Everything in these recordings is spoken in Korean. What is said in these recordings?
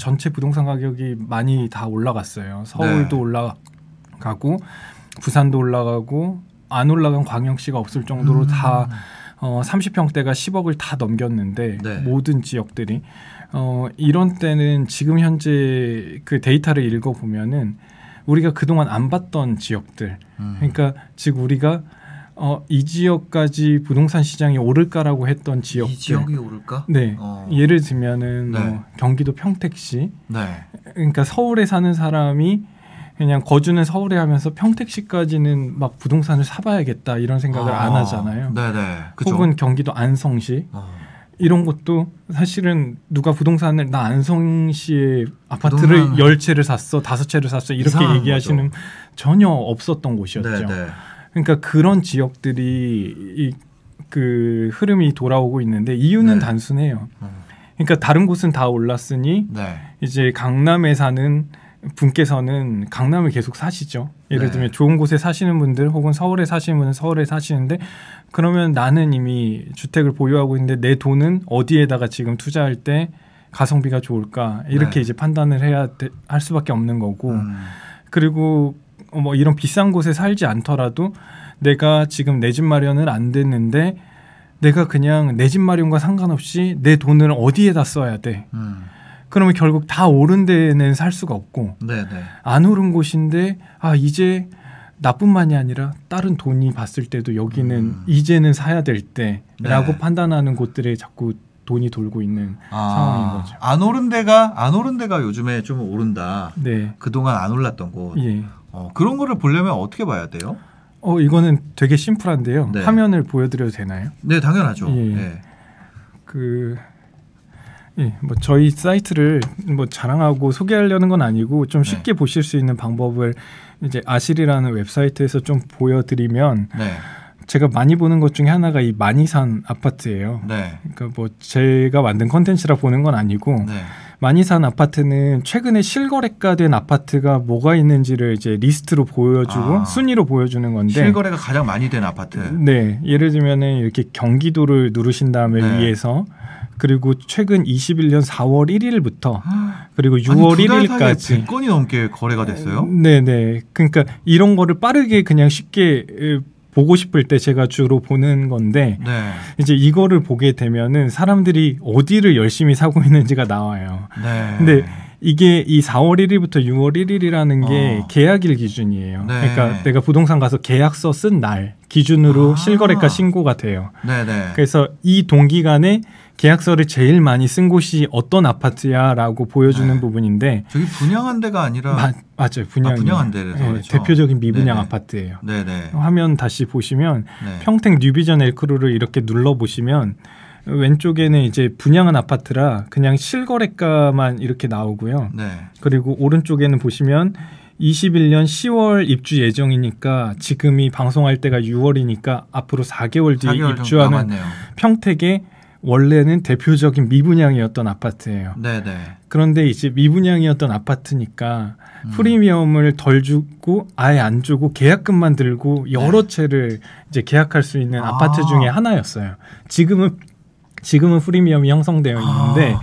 전체 부동산 가격이 많이 다 올라갔어요. 서울도 네. 올라가고 부산도 올라가고 안 올라간 광역시가 없을 정도로 다 30평대가 10억을 다 넘겼는데 네. 모든 지역들이 이런 때는 지금 현재 그 데이터를 읽어보면은 우리가 그동안 안 봤던 지역들 그러니까 즉 우리가 이 지역까지 부동산 시장이 오를까라고 했던 지역들 이 지역이 오를까? 네. 예를 들면은 네. 경기도 평택시 네. 그러니까 서울에 사는 사람이 그냥 거주는 서울에 하면서 평택시까지는 막 부동산을 사봐야겠다 이런 생각을 안 하잖아요. 네네. 그쵸? 혹은 경기도 안성시 이런 것도 사실은 누가 부동산을 나 안성시에 아파트를 10채를 샀어 5채를 샀어 이렇게 얘기하시는 거죠. 전혀 없었던 곳이었죠. 네네. 그러니까 그런 지역들이 그 흐름이 돌아오고 있는데 이유는 네. 단순해요. 그러니까 다른 곳은 다 올랐으니 네. 이제 강남에 사는 분께서는 강남을 계속 사시죠. 예를 네. 들면 좋은 곳에 사시는 분들 혹은 서울에 사시는 분은 서울에 사시는데 그러면 나는 이미 주택을 보유하고 있는데 내 돈은 어디에다가 지금 투자할 때 가성비가 좋을까 이렇게 네. 이제 판단을 할 수밖에 없는 거고 그리고 뭐 이런 비싼 곳에 살지 않더라도 내가 지금 내 집 마련은 안 됐는데 내가 그냥 내 집 마련과 상관없이 내 돈을 어디에다 써야 돼. 그러면 결국 다 오른 데는 살 수가 없고 네네. 안 오른 곳인데 이제 나뿐만이 아니라 다른 돈이 봤을 때도 여기는 이제는 사야 될 때라고 네. 판단하는 곳들에 자꾸 돈이 돌고 있는 상황인 거죠. 안 오른 데가 요즘에 좀 오른다. 네. 그동안 안 올랐던 곳. 예. 그런 거를 보려면 어떻게 봐야 돼요? 이거는 되게 심플한데요. 네. 화면을 보여드려도 되나요? 네, 당연하죠. 예. 네. 뭐 저희 사이트를 뭐 자랑하고 소개하려는 건 아니고 좀 쉽게 보실 수 있는 방법을 이제 아실이라는 웹사이트에서 좀 보여드리면 네. 제가 많이 보는 것 중에 하나가 이 마니산 아파트예요. 네. 그러니까 뭐 제가 만든 컨텐츠라 보는 건 아니고 네. 마니산 아파트는 최근에 실거래가 된 아파트가 뭐가 있는지를 이제 리스트로 보여주고 순위로 보여주는 건데 실거래가 가장 많이 된 아파트. 네, 예를 들면은 이렇게 경기도를 누르신 다음에 네. 위에서 그리고 최근 21년 4월 1일부터 그리고 6월 아니, 1일까지 100건이 넘게 거래가 됐어요? 네네. 그러니까 이런 거를 빠르게 그냥 쉽게 보고 싶을 때 제가 주로 보는 건데 네. 이제 이거를 보게 되면은 사람들이 어디를 열심히 사고 있는지가 나와요. 네. 근데 이게 이 4월 1일부터 6월 1일이라는 게 계약일 기준이에요. 네. 그러니까 내가 부동산 가서 계약서 쓴 날 기준으로 실거래가 신고가 돼요. 네네. 그래서 이 동기간에 계약서를 제일 많이 쓴 곳이 어떤 아파트야라고 보여주는 부분인데 저기 분양한 데가 아니라 맞아요. 분양한 데라서 네, 그렇죠. 대표적인 미분양 네네. 아파트예요. 네네. 화면 다시 보시면 네. 평택 뉴비전 엘크루를 이렇게 눌러보시면 왼쪽에는 이제 분양한 아파트라 그냥 실거래가만 이렇게 나오고요. 네. 그리고 오른쪽에는 보시면 21년 10월 입주 예정이니까 지금이 방송할 때가 6월이니까 앞으로 4개월 뒤에 4개월 입주하는 남았네요. 평택의 원래는 대표적인 미분양이었던 아파트예요. 네네. 그런데 이제 미분양이었던 아파트니까 프리미엄을 덜 주고 아예 안 주고 계약금만 들고 여러 채를 이제 계약할 수 있는 아파트 중에 하나였어요. 지금은 프리미엄이 형성되어 있는데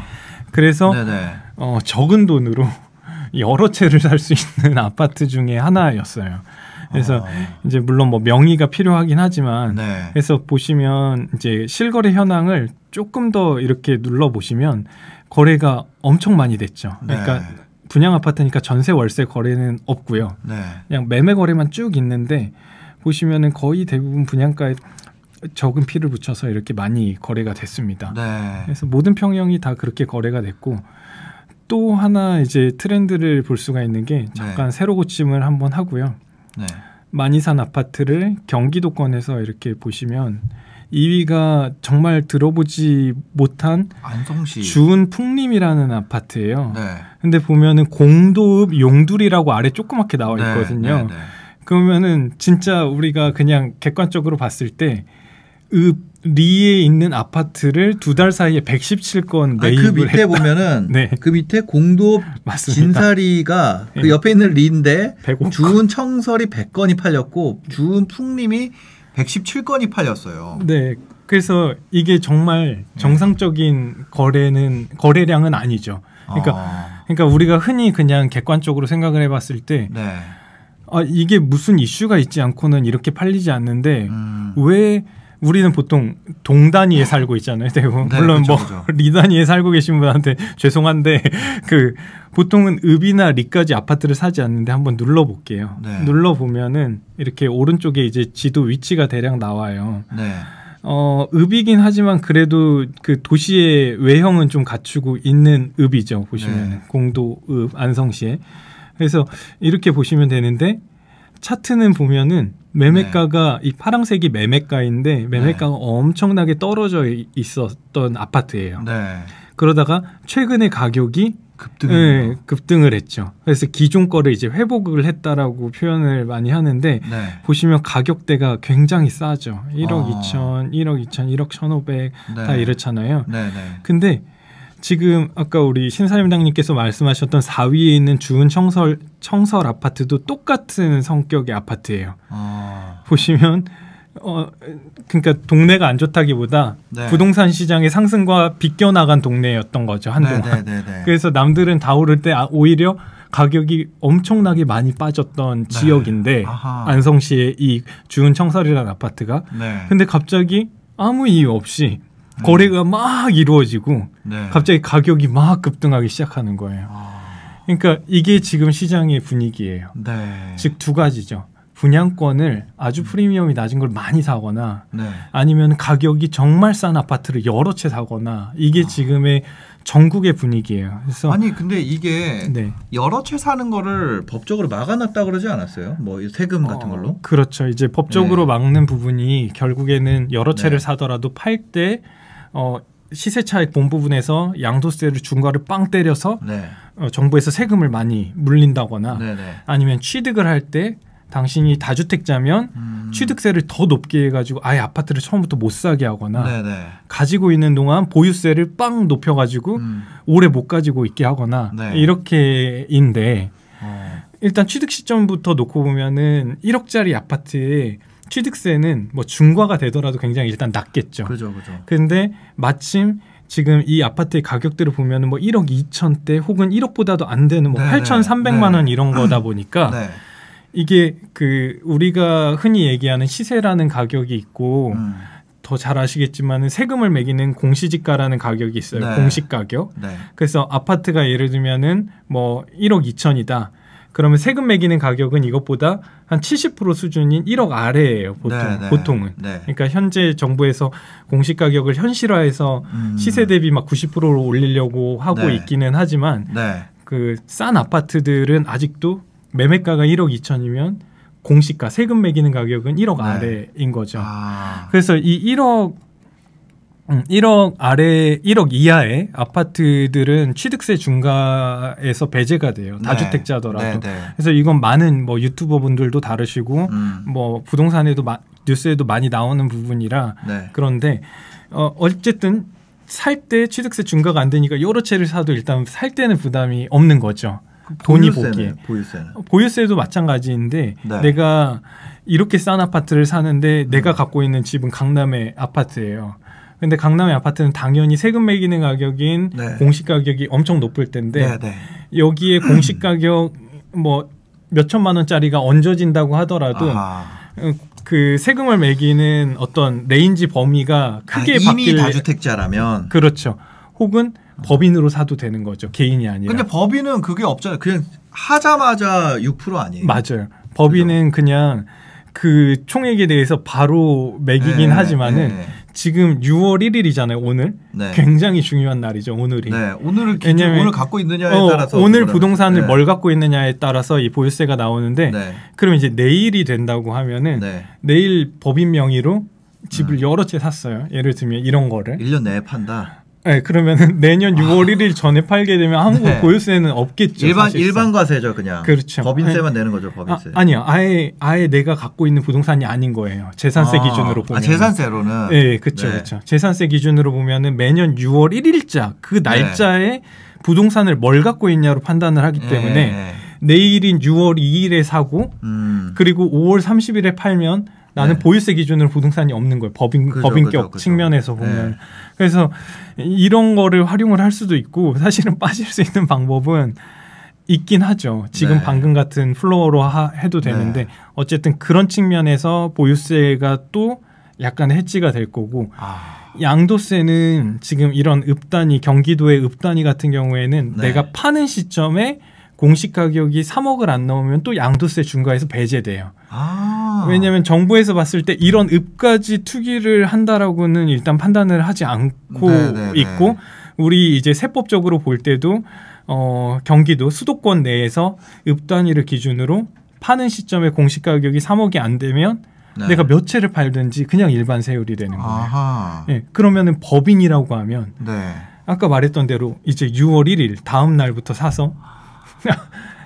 그래서 적은 돈으로 여러 채를 살 수 있는 아파트 중에 하나였어요. 그래서 이제 물론 뭐 명의가 필요하긴 하지만 그래서 보시면 이제 실거래 현황을 조금 더 이렇게 눌러 보시면 거래가 엄청 많이 됐죠. 그러니까 분양 아파트니까 전세 월세 거래는 없고요. 그냥 매매 거래만 쭉 있는데 보시면은 거의 대부분 분양가에 적은 피를 붙여서 이렇게 많이 거래가 됐습니다. 그래서 모든 평형이 다 그렇게 거래가 됐고 또 하나 이제 트렌드를 볼 수가 있는 게 잠깐 새로 고침을 한번 하고요. 마니산 아파트를 경기도권에서 이렇게 보시면 2위가 정말 들어보지 못한 안성시 주은 풍림이라는 아파트예요. 근데 보면은 공도읍 용두리라고 아래 조그맣게 나와 있거든요. 그러면은 진짜 우리가 그냥 객관적으로 봤을 때 리에 있는 아파트를 2달 사이에 117건 매입을 그 밑에 보면은 그 밑에 공도 진사리가 그 옆에 있는 리인데 주은 청설이 100건이 팔렸고 주은 풍림이 117건이 팔렸어요. 네. 그래서 이게 정말 정상적인 거래량은 아니죠. 그러니까 우리가 흔히 그냥 객관적으로 생각을 해봤을 때 네. 이게 무슨 이슈가 있지 않고는 이렇게 팔리지 않는데 왜 우리는 보통 동 단위에 살고 있잖아요. 대부분. 네, 물론 그쵸, 뭐 그쵸. 리 단위에 살고 계신 분한테 죄송한데 보통은 읍이나 리까지 아파트를 사지 않는데 한번 눌러볼게요. 네. 눌러보면은 이렇게 오른쪽에 이제 지도 위치가 대략 나와요. 네. 읍이긴 하지만 그래도 그 도시의 외형은 좀 갖추고 있는 읍이죠. 보시면 네. 공도읍 안성시에. 그래서 이렇게 보시면 되는데 차트는 보면은 매매가가 이 파란색이 매매가인데 매매가가 엄청나게 떨어져 있었던 아파트예요. 네. 그러다가 최근에 가격이 급등을 했죠. 그래서 기존 거를 이제 회복을 했다라고 표현을 많이 하는데 네. 보시면 가격대가 굉장히 싸죠. 1억 2천, 1억 2천, 1억 1,500 다 이렇잖아요. 네. 근데 지금 아까 우리 신사임당님께서 말씀하셨던 4위에 있는 주은 청설 아파트도 똑같은 성격의 아파트예요. 보시면 그러니까 동네가 안 좋다기보다 네. 부동산 시장의 상승과 비껴나간 동네였던 거죠 한동안. 그래서 남들은 다 오를 때 오히려 가격이 엄청나게 많이 빠졌던 지역인데 안성시의 이 주은 청설이라는 아파트가. 근데 갑자기 아무 이유 없이 거래가 막 이루어지고 갑자기 가격이 막 급등하기 시작하는 거예요. 그러니까 이게 지금 시장의 분위기예요. 즉 두 가지죠. 분양권을 아주 프리미엄이 낮은 걸 많이 사거나 아니면 가격이 정말 싼 아파트를 여러 채 사거나 이게 지금의 전국의 분위기예요. 그래서 아니 근데 이게 여러 채 사는 거를 법적으로 막아놨다 그러지 않았어요? 뭐 세금 같은 걸로? 그렇죠. 이제 법적으로 막는 부분이 결국에는 여러 채를 사더라도 팔 때 시세 차익 본 부분에서 양도세를 중과를 빵 때려서 정부에서 세금을 많이 물린다거나 아니면 취득을 할 때 당신이 다주택자면 취득세를 더 높게 해가지고 아예 아파트를 처음부터 못 사게 하거나 가지고 있는 동안 보유세를 빵 높여가지고 오래 못 가지고 있게 하거나 이렇게인데 일단 취득 시점부터 놓고 보면은 1억짜리 아파트에 취득세는 뭐 중과가 되더라도 굉장히 일단 낮겠죠. 그죠. 근데 마침 지금 이 아파트의 가격들을 보면은 뭐 1억 2천대 혹은 1억보다도 안 되는 뭐 8,300만 원 이런 거다 보니까 이게 그 우리가 흔히 얘기하는 시세라는 가격이 있고 더 잘 아시겠지만은 세금을 매기는 공시지가라는 가격이 있어요. 공시 가격. 그래서 아파트가 예를 들면은 뭐 1억 2천이다. 그러면 세금 매기는 가격은 이것보다 한 70% 수준인 1억 아래예요. 보통은. 그러니까 현재 정부에서 공시 가격을 현실화해서 시세 대비 막 90%로 올리려고 하고 있기는 하지만 그 싼 아파트들은 아직도 매매가가 1억 2천이면 공시가 세금 매기는 가격은 1억 아래인 거죠. 그래서 이 1억 아래 1억 이하의 아파트들은 취득세 중과에서 배제가 돼요. 다주택자더라도. 그래서 이건 많은 뭐 유튜버 분들도 다루시고 뭐 부동산에도 뉴스에도 많이 나오는 부분이라 그런데 어쨌든 살 때 취득세 중과가 안 되니까 여러 채를 사도 일단 살 때는 부담이 없는 거죠. 돈이 보기에. 보유세도 마찬가지인데 내가 이렇게 싼 아파트를 사는데 내가 갖고 있는 집은 강남의 아파트예요. 근데 강남의 아파트는 당연히 세금 매기는 가격인 공시 가격이 엄청 높을 텐데 여기에 공시 가격 뭐 몇 천만 원짜리가 얹어진다고 하더라도 그 세금을 매기는 어떤 레인지 범위가 크게 이미 다주택자라면 그렇죠. 혹은 법인으로 사도 되는 거죠. 개인이 아니라. 근데 법인은 그게 없잖아요. 그냥 하자마자 6% 아니에요? 맞아요. 법인은 그냥 그 총액에 대해서 바로 매기긴 하지만은 지금 6월 1일이잖아요. 오늘 굉장히 중요한 날이죠. 오늘이. 오늘 오늘 갖고 있느냐에 따라서 오늘 부동산을 뭘 갖고 있느냐에 따라서 이 보유세가 나오는데 그럼 이제 내일이 된다고 하면은 내일 법인 명의로 집을 여러 채 샀어요. 예를 들면 이런 거를 1년 내에 판다. 네, 그러면은 내년 6월 1일 전에 팔게 되면 한국 보유세는 없겠죠. 일반 과세죠, 그냥. 그렇죠. 법인세만 내는 거죠, 법인세. 아니요, 아예 내가 갖고 있는 부동산이 아닌 거예요. 재산세 기준으로 보면. 재산세로는. 네, 그렇죠. 재산세 기준으로 보면은 매년 6월 1일자 그 날짜에 부동산을 뭘 갖고 있냐로 판단을 하기 때문에 내일인 6월 2일에 사고 그리고 5월 30일에 팔면 나는 보유세 기준으로 부동산이 없는 거예요. 법인격 측면에서 보면. 그래서 이런 거를 활용을 할 수도 있고 사실은 빠질 수 있는 방법은 있긴 하죠. 지금 방금 같은 플로어로 해도 되는데 어쨌든 그런 측면에서 보유세가 또 약간 해지가 될 거고 양도세는 지금 이런 읍단위 경기도의 읍단위 같은 경우에는 내가 파는 시점에 공시 가격이 3억을 안 넘으면 또 양도세 중과해서 배제돼요. 왜냐하면 정부에서 봤을 때 이런 읍까지 투기를 한다라고는 일단 판단을 하지 않고 있고 우리 이제 세법적으로 볼 때도 경기도 수도권 내에서 읍 단위를 기준으로 파는 시점에 공시 가격이 3억이 안 되면 내가 몇 채를 팔든지 그냥 일반 세율이 되는 거예요. 예, 그러면은 법인이라고 하면 아까 말했던 대로 이제 6월 1일 다음 날부터 사서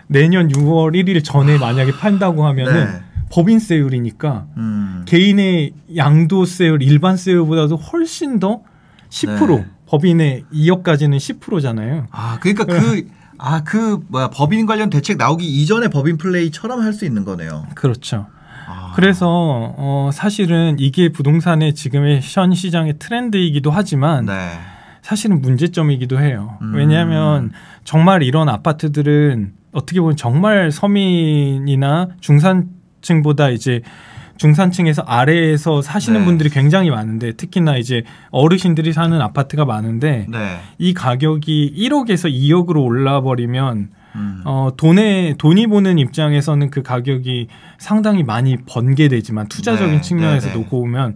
내년 6월 1일 전에 만약에 판다고 하면은 법인세율이니까 개인의 양도세율 일반세율보다도 훨씬 더 10% 법인의 2억까지는 10%잖아요. 그러니까 법인 관련 대책 나오기 이전에 법인 플레이처럼 할 수 있는 거네요. 그렇죠. 그래서 사실은 이게 부동산의 지금의 현 시장의 트렌드이기도 하지만 사실은 문제점이기도 해요. 왜냐하면 정말 이런 아파트들은 어떻게 보면 정말 서민이나 중산층보다 이제 중산층에서 아래에서 사시는 분들이 굉장히 많은데 특히나 이제 어르신들이 사는 아파트가 많은데 이 가격이 1억에서 2억으로 올라버리면 돈이 보는 입장에서는 그 가격이 상당히 많이 번개되지만 투자적인 측면에서 놓고 보면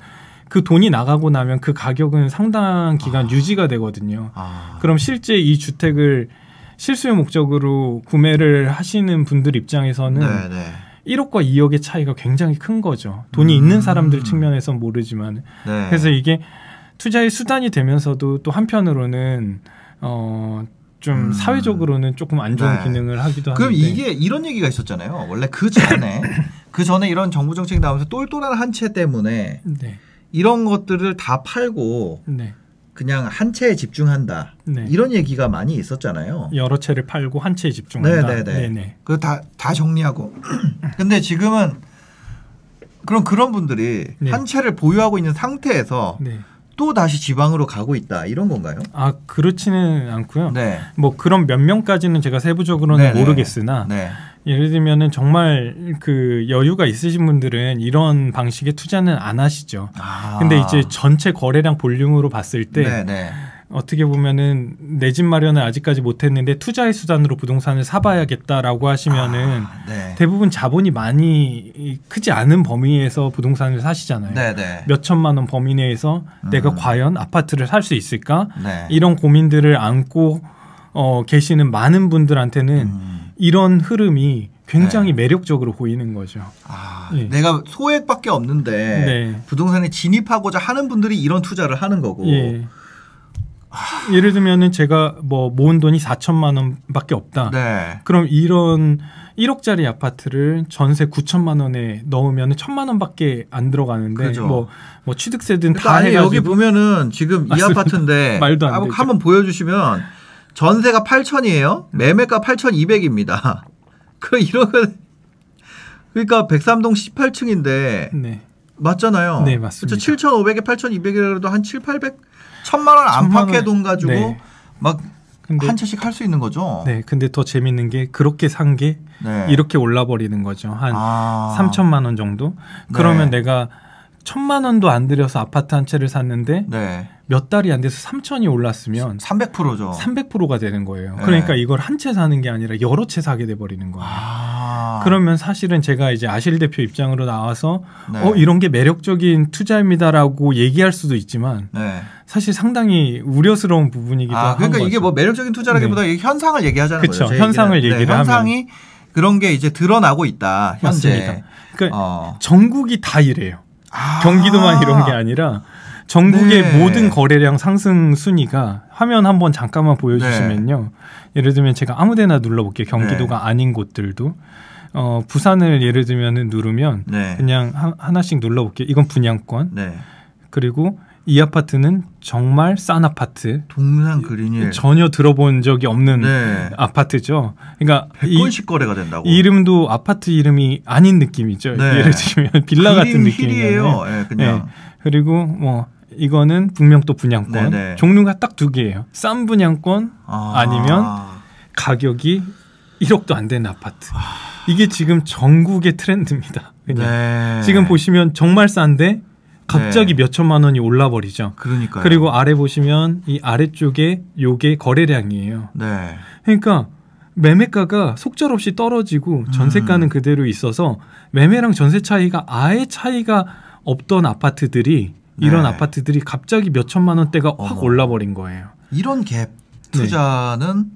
그 돈이 나가고 나면 그 가격은 상당 기간 유지가 되거든요. 그럼 실제 이 주택을 실수요 목적으로 구매를 하시는 분들 입장에서는 1억과 2억의 차이가 굉장히 큰 거죠. 돈이 있는 사람들 측면에서는 모르지만. 그래서 이게 투자의 수단이 되면서도 또 한편으로는 좀 사회적으로는 조금 안 좋은 기능을 하기도 하는데. 그럼 이게 이런 얘기가 있었잖아요. 원래 그 전에 이런 정부 정책이 나오면서 똘똘한 한 채 때문에 이런 것들을 다 팔고 그냥 한 채에 집중한다. 이런 얘기가 많이 있었잖아요. 여러 채를 팔고 한 채에 집중한다. 그 다 정리하고. 근데 지금은 그런 분들이 한 채를 보유하고 있는 상태에서 또 다시 지방으로 가고 있다 이런 건가요? 그렇지는 않고요. 뭐 그런 몇 명까지는 제가 세부적으로는 모르겠으나 예를 들면은 정말 그 여유가 있으신 분들은 이런 방식의 투자는 안 하시죠. 근데 이제 전체 거래량 볼륨으로 봤을 때 어떻게 보면은 내 집 마련을 아직까지 못했는데 투자의 수단으로 부동산을 사봐야겠다라고 하시면은 대부분 자본이 많이 크지 않은 범위에서 부동산을 사시잖아요. 몇 천만 원 범위 내에서 내가 과연 아파트를 살 수 있을까? 이런 고민들을 안고 계시는 많은 분들한테는 이런 흐름이 굉장히 매력적으로 보이는 거죠. 내가 소액밖에 없는데 부동산에 진입하고자 하는 분들이 이런 투자를 하는 거고. 예를 들면은 제가 뭐 모은 돈이 4천만 원밖에 없다. 그럼 이런 1억짜리 아파트를 전세 9천만 원에 넣으면 1,000만 원밖에 안 들어가는데 뭐 취득세든 다 해가지고 여기 보면은 지금 이 아파트인데 말도 안 되죠. 한번 보여주시면 전세가 8천이에요. 매매가 8,200입니다. 그러니까 백삼동 18층인데 맞잖아요. 네, 맞습니다. 7,500에 8,200이라도 한 7, 800 1,000만 원 안팎의 돈 가지고 막 한 채씩 할 수 있는 거죠. 근데 더 재밌는 게 그렇게 산 게 이렇게 올라버리는 거죠. 한 3천만 원 정도. 그러면 내가 1,000만 원도 안 들여서 아파트 한 채를 샀는데 몇 달이 안 돼서 3천이 올랐으면 300%죠. 300%가 되는 거예요. 그러니까 이걸 한 채 사는 게 아니라 여러 채 사게 돼 버리는 거예요. 그러면 사실은 제가 이제 아실 대표 입장으로 나와서 이런 게 매력적인 투자입니다라고 얘기할 수도 있지만 사실 상당히 우려스러운 부분이기도 하고. 그러니까 이게 뭐 매력적인 투자라기보다 현상을 얘기하자는 거죠. 현상을 얘기를 하면 현상이 그런 게 이제 드러나고 있다. 현재. 맞습니다. 그러니까 전국이 다 이래요. 경기도만 이런 게 아니라 전국의 모든 거래량 상승 순위가 화면 한번 잠깐만 보여주시면요. 예를 들면 제가 아무데나 눌러볼게요. 경기도가 아닌 곳들도. 부산을 예를 들면 누르면 그냥 하나씩 눌러볼게요. 이건 분양권. 그리고 이 아파트는 정말 싼 아파트. 동산 그린힐. 전혀 들어본 적이 없는 네. 아파트죠. 그러니까 100건씩 거래가 된다고. 이름도 아파트 이름이 아닌 느낌이죠. 네. 예를 들면 빌라 같은 느낌이에요. 네, 그냥. 네. 그리고 뭐 이거는 북명도 분양권. 네네. 종류가 딱 두 개예요. 싼 분양권 아니면 가격이 1억도 안 되는 아파트. 이게 지금 전국의 트렌드입니다. 그냥. 네. 지금 보시면 정말 싼데 갑자기 몇 천만 원이 올라버리죠. 그러니까요. 그리고 아래 보시면 이 아래쪽에 요게 거래량이에요. 네. 그러니까 매매가가 속절없이 떨어지고 전세가는 그대로 있어서 매매랑 전세 차이가 아예 차이가 없던 아파트들이 이런 아파트들이 갑자기 몇 천만 원대가 확 올라버린 거예요. 이런 갭 투자는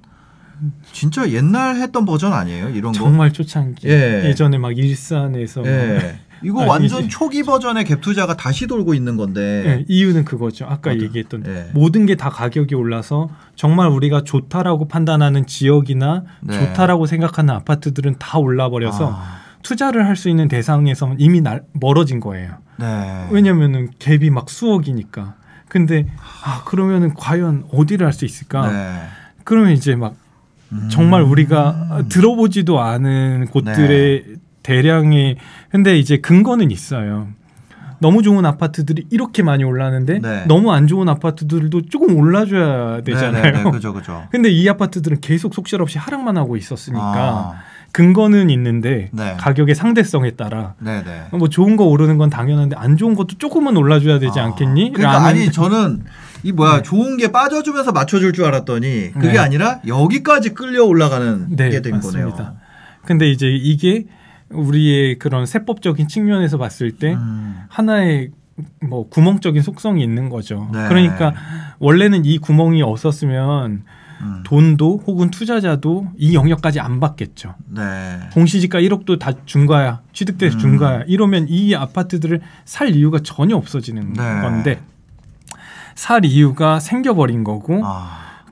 진짜 옛날 했던 버전 아니에요? 이런 거? 정말 초창기. 예전에 막 일산에서 이거 완전 초기 버전의 갭 투자가 다시 돌고 있는 건데 이유는 그거죠. 아까 얘기했던 모든 게 다 가격이 올라서 정말 우리가 좋다라고 판단하는 지역이나 좋다라고 생각하는 아파트들은 다 올라버려서 투자를 할 수 있는 대상에서 이미 멀어진 거예요. 왜냐면은 갭이 막 수억이니까. 근데 그러면은 과연 어디를 할 수 있을까? 그러면 이제 막 정말 우리가 들어보지도 않은 곳들의 대량의 근데 이제 근거는 있어요. 너무 좋은 아파트들이 이렇게 많이 올라는데 너무 안 좋은 아파트들도 조금 올라줘야 되잖아요. 그죠. 근데 이 아파트들은 계속 속절없이 하락만 하고 있었으니까 근거는 있는데 가격의 상대성에 따라 뭐 좋은 거 오르는 건 당연한데 안 좋은 것도 조금은 올라줘야 되지 않겠니? 그러니까 아니 저는 이 좋은 게 빠져주면서 맞춰줄 줄 알았더니 그게 아니라 여기까지 끌려 올라가는 게 된 거네요. 근데 이제 이게 우리의 그런 세법적인 측면에서 봤을 때 하나의 뭐 구멍적인 속성이 있는 거죠. 그러니까 원래는 이 구멍이 없었으면 돈도 혹은 투자자도 이 영역까지 안 받겠죠. 공시지가 1억도 다 준 거야. 취득돼서 준 거야. 이러면 이 아파트들을 살 이유가 전혀 없어지는 건데 살 이유가 생겨버린 거고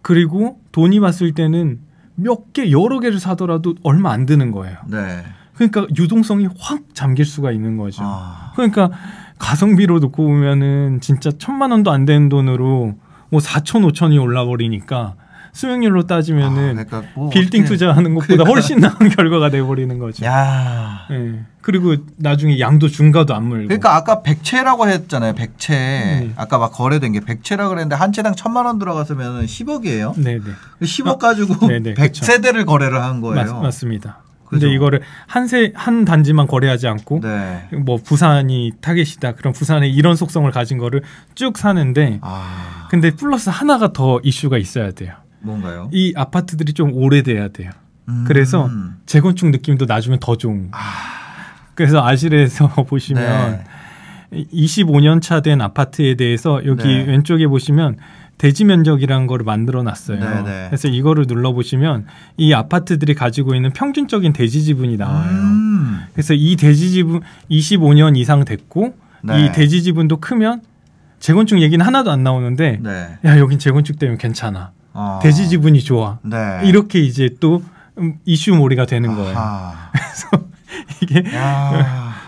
그리고 돈이 봤을 때는 몇 개 여러 개를 사더라도 얼마 안 드는 거예요. 그러니까 유동성이 확 잠길 수가 있는 거죠. 그러니까 가성비로 놓고 보면은 진짜 1,000만 원도 안 되는 돈으로 뭐 4천, 5천이 올라버리니까 수익률로 따지면은 그러니까 뭐 빌딩 투자하는 것보다 훨씬 나은 결과가 돼버리는 거죠. 그리고 나중에 양도 중가도 안 물고. 그러니까 아까 백채라고 했잖아요. 백채. 아까 막 거래된 게 백채라고 그랬는데 한 채당 1,000만 원 들어갔으면 10억이에요. 10억 가지고 100세대를 거래를 한 거예요. 맞습니다. 근데 이거를 한 단지만 거래하지 않고 뭐 부산이 타겟이다. 그럼 부산에 이런 속성을 가진 거를 쭉 사는데 근데 플러스 하나가 더 이슈가 있어야 돼요. 뭔가요? 이 아파트들이 좀 오래돼야 돼요. 그래서 재건축 느낌도 나주면 더 좋은. 그래서 아실에서 보시면 25년 차 된 아파트에 대해서 여기 왼쪽에 보시면 대지 면적이라는 거를 만들어 놨어요. 그래서 이거를 눌러 보시면 이 아파트들이 가지고 있는 평균적인 대지 지분이 나와요. 그래서 이 대지 지분 25년 이상 됐고 이 대지 지분도 크면 재건축 얘기는 하나도 안 나오는데 야 여긴 재건축 되면 괜찮아. 대지 지분이 좋아. 이렇게 이제 또 이슈몰이가 되는 거예요. 그래서 이게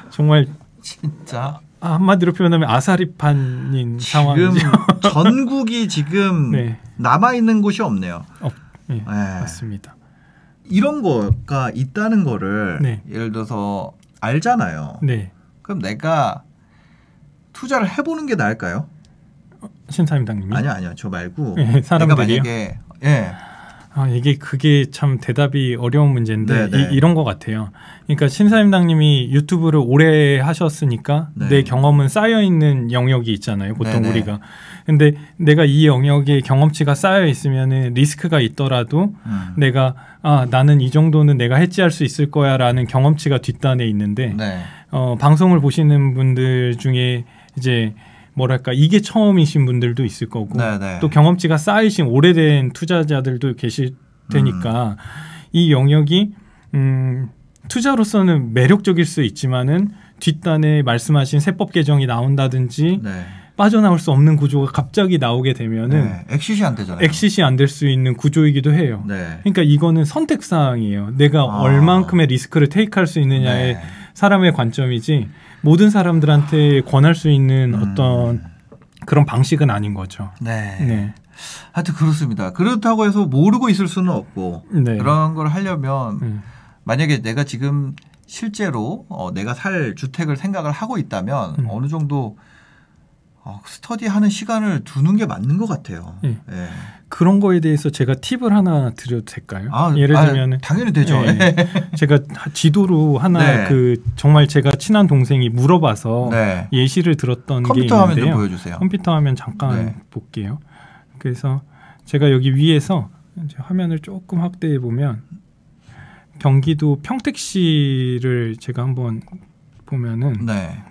정말 진짜 한마디로 표현하면 아사리판인 상황이죠. 전국이 지금 남아있는 곳이 없네요. 맞습니다. 이런 거가 있다는 거를 예를 들어서 알잖아요. 그럼 내가 투자를 해보는 게 나을까요? 신사임당님이? 아니요. 저 말고 사람들이요? 내가 만약에 그게 참 대답이 어려운 문제인데 이런 것 같아요. 그러니까 신사임당님이 유튜브를 오래 하셨으니까 내 경험은 쌓여 있는 영역이 있잖아요. 보통 우리가. 근데 내가 이 영역에 경험치가 쌓여 있으면은 리스크가 있더라도 내가 나는 이 정도는 내가 해지할 수 있을 거야라는 경험치가 뒷단에 있는데 방송을 보시는 분들 중에 이제 뭐랄까 이게 처음이신 분들도 있을 거고 또 경험치가 쌓이신 오래된 투자자들도 계실 테니까 이 영역이 투자로서는 매력적일 수 있지만은 뒷단에 말씀하신 세법 개정이 나온다든지 빠져나올 수 없는 구조가 갑자기 나오게 되면은 엑시시 안 되잖아요. 엑시시 안 될 수 있는 구조이기도 해요. 그러니까 이거는 선택 사항이에요. 내가 얼만큼의 리스크를 테이크할 수 있느냐의 사람의 관점이지 모든 사람들한테 권할 수 있는 어떤 그런 방식은 아닌 거죠. 네. 네. 하여튼 그렇습니다. 그렇다고 해서 모르고 있을 수는 없고 네. 그런 걸 하려면 만약에 내가 지금 실제로 내가 살 주택을 생각을 하고 있다면 어느 정도 스터디하는 시간을 두는 게 맞는 것 같아요. 네. 네. 그런 거에 대해서 제가 팁을 하나 드려도 될까요? 예를 들면 당연히 되죠. 네. 제가 지도로 하나 네. 그 정말 제가 친한 동생이 물어봐서 네. 예시를 들었던 게 있는데요. 컴퓨터 화면 좀 보여주세요. 컴퓨터 화면 잠깐 네. 볼게요. 그래서 제가 여기 위에서 이제 화면을 조금 확대해 보면 경기도 평택시를 제가 한번 보면은 네.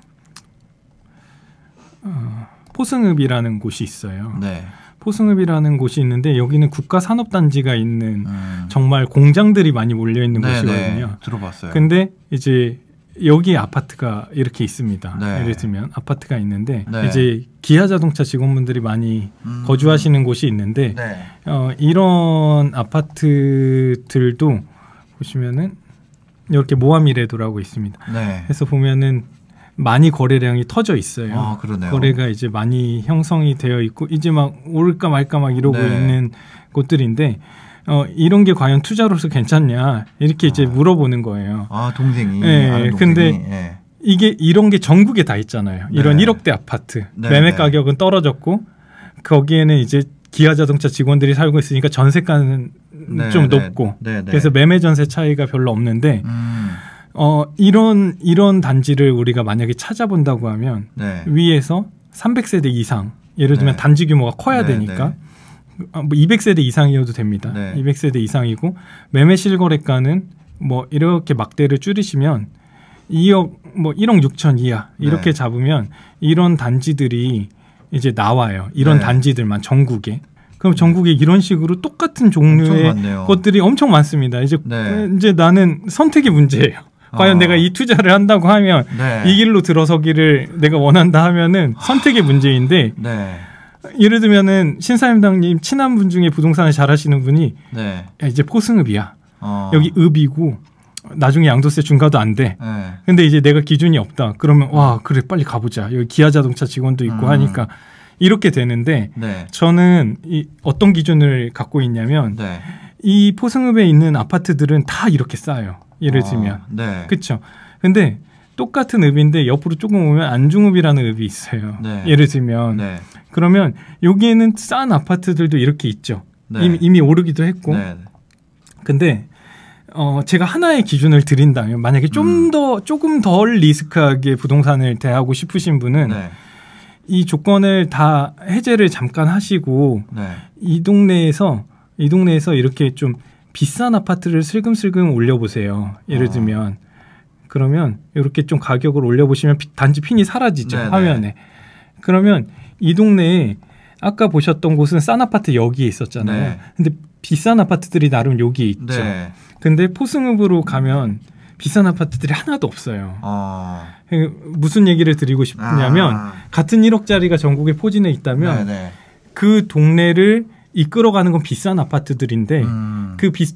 포승읍이라는 곳이 있어요. 네. 포승읍이라는 곳이 있는데 여기는 국가산업단지가 있는 정말 공장들이 많이 몰려 있는 곳이거든요. 들어봤어요. 근데 이제 여기 아파트가 이렇게 있습니다. 네. 예를 들면 아파트가 있는데 네. 이제 기아자동차 직원분들이 많이 거주하시는 곳이 있는데 네. 이런 아파트들도 보시면은 이렇게 모아미래도라고 있습니다. 네. 그래서 보면은 많이 거래량이 터져 있어요. 아, 그러네요. 거래가 이제 많이 형성이 되어 있고 이제 막 오를까 말까 막 이러고 네. 있는 곳들인데 이런 게 과연 투자로서 괜찮냐 이렇게 이제 물어보는 거예요. 아, 동생이. 네. 근데 네. 이게 이런 게 전국에 다 있잖아요. 이런 네. 1억대 아파트 네. 매매 가격은 떨어졌고 거기에는 이제 기아자동차 직원들이 살고 있으니까 전세가는 네. 좀 높고 네. 네. 그래서 매매 전세 차이가 별로 없는데 이런 단지를 우리가 만약에 찾아본다고 하면 네. 위에서 300세대 이상 예를 들면 네. 단지 규모가 커야 네. 되니까 뭐 200세대 이상이어도 됩니다. 네. 200세대 이상이고 매매 실거래가는 뭐 이렇게 막대를 줄이시면 2억 뭐 1억 6천 이하 이렇게 네. 잡으면 이런 단지들이 이제 나와요. 이런 네. 단지들만 전국에. 그럼 전국에 이런 식으로 똑같은 종류의 것들이 엄청 많습니다. 이제 나는 선택의 문제예요. 과연 내가 이 투자를 한다고 하면 네. 이 길로 들어서기를 내가 원한다 하면은 선택의 문제인데 네. 예를 들면은 신사임당님 친한 분 중에 부동산을 잘 하시는 분이 네. 야, 이제 포승읍이야. 여기 읍이고 나중에 양도세 중과도 안 돼. 네. 근데 이제 내가 기준이 없다. 그러면 와 그래 빨리 가보자. 여기 기아자동차 직원도 있고 하니까 이렇게 되는데 네. 저는 어떤 기준을 갖고 있냐면 네. 이 포승읍에 있는 아파트들은 다 이렇게 싸요. 예를 들면 네. 그렇죠. 근데 똑같은 읍인데 옆으로 조금 오면 안중읍이라는 읍이 있어요. 네. 예를 들면 네. 그러면 여기에는 싼 아파트들도 이렇게 있죠. 네. 이미 오르기도 했고 네. 근데 제가 하나의 기준을 드린다면 만약에 조금 덜 리스크하게 부동산을 대하고 싶으신 분은 네. 이 조건을 다 해제를 잠깐 하시고 네. 이 동네에서 이렇게 좀 비싼 아파트를 슬금슬금 올려보세요. 예를 들면 그러면 이렇게 좀 가격을 올려보시면 단지 핀이 사라지죠. 네네. 화면에. 그러면 이 동네에 아까 보셨던 곳은 싼 아파트 여기에 있었잖아요. 네. 근데 비싼 아파트들이 나름 여기에 있죠. 네. 근데 포승읍으로 가면 비싼 아파트들이 하나도 없어요. 무슨 얘기를 드리고 싶냐면 같은 1억짜리가 전국에 포진해 있다면 네네. 그 동네를 이끌어가는 건 비싼 아파트들인데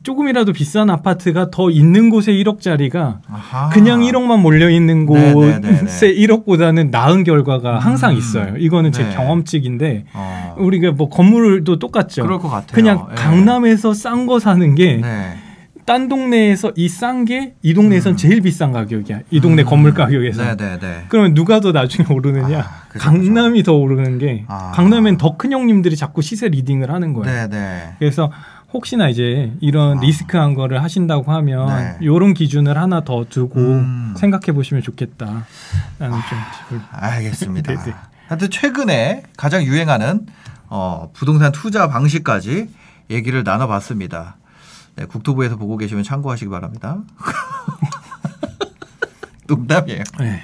조금이라도 비싼 아파트가 더 있는 곳에 1억짜리가 그냥 1억만 몰려있는 곳에 1억보다는 나은 결과가 항상 있어요. 이거는 제 경험칙인데 우리가 뭐 건물도 똑같죠. 그럴 것 같아요. 그냥 강남에서 싼 거 사는 게 딴 동네에서 이 싼 게 이 동네에선 제일 비싼 가격이야. 이 동네 건물 가격에서. 그러면 누가 더 나중에 오르느냐? 강남이 더 오르는 게 강남엔 더 큰 형님들이 자꾸 시세 리딩을 하는 거예요. 그래서 혹시나 이제 이런 리스크한 거를 하신다고 하면 이런 기준을 하나 더 두고 생각해 보시면 좋겠다라는 좀 팁을. 알겠습니다. 하여튼 최근에 가장 유행하는 부동산 투자 방식까지 얘기를 나눠봤습니다. 네, 국토부에서 보고 계시면 참고하시기 바랍니다. 농담이에요. 네.